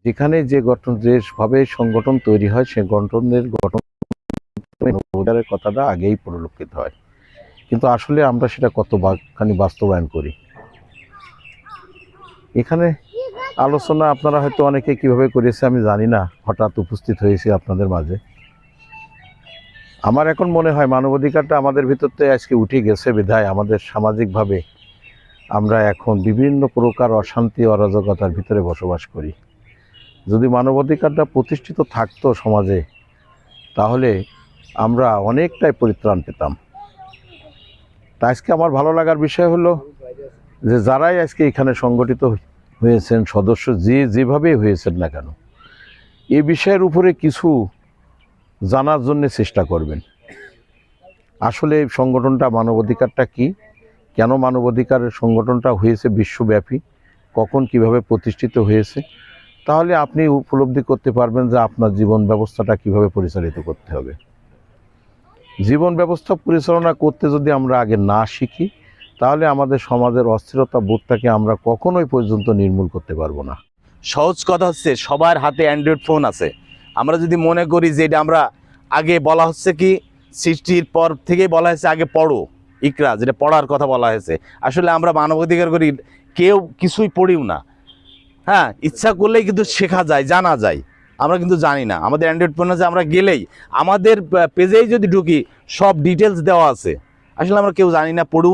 যেখানে যেভাবে সংগঠন তৈরি হয় সে গঠনের কথাটা আগেই পরিলক্ষিত হয়, কিন্তু আসলে আমরা সেটা কতখানি বাস্তবায়ন করি। এখানে আলোচনা আপনারা হয়তো অনেকে কিভাবে করেছে আমি জানি না, হঠাৎ উপস্থিত হয়েছে আপনাদের মাঝে। আমার এখন মনে হয় মানবাধিকারটা আমাদের ভিতরতে আজকে উঠে গেছে বিধায় আমাদের সামাজিকভাবে আমরা এখন বিভিন্ন প্রকার অশান্তি অরাজকতার ভিতরে বসবাস করি। যদি মানবাধিকারটা প্রতিষ্ঠিত থাকতো সমাজে, তাহলে আমরা অনেকটাই পরিত্রাণ পেতাম। তা আজকে আমার ভালো লাগার বিষয় হলো যে যারাই আজকে এখানে সংগঠিত হয়েছেন, সদস্য যেভাবেই হয়েছেন না কেন, এই বিষয়ের উপরে কিছু জানার জন্য চেষ্টা করবেন। আসলে এই সংগঠনটা মানবাধিকারটা কি, কেন মানবাধিকারের সংগঠনটা হয়েছে বিশ্বব্যাপী, কখন কিভাবে প্রতিষ্ঠিত হয়েছে, তাহলে আপনি উপলব্ধি করতে পারবেন যে আপনার জীবন ব্যবস্থাটা কিভাবে পরিচালিত করতে হবে। জীবন ব্যবস্থা পরিচালনা করতে যদি আমরা আগে না শিখি, তাহলে আমাদের সমাজের অস্থিরতা বোধটাকে আমরা কখনোই পর্যন্ত নির্মূল করতে পারবো না। সহজ কথা হচ্ছে, সবার হাতে অ্যান্ড্রয়েড ফোন আছে। আমরা যদি মনে করি যে এটা আমরা আগে বলা হচ্ছে কি সৃষ্টির পর থেকেই বলা হয়েছে আগে পড়ো, ইকরা, যেটা পড়ার কথা বলা হয়েছে। আসলে আমরা মানবাধিকার করি কেউ কিছুই পড়িও না। হ্যাঁ, ইচ্ছা করলেই কিন্তু শেখা যায়, জানা যায়। আমরা কিন্তু জানি না। আমাদের অ্যান্ড্রয়েড ফোন আছে, আমরা গেলেই আমাদের পেজেই যদি ঢুকি সব ডিটেলস দেওয়া আছে। আসলে আমরা কেউ জানি না, পড়ুন।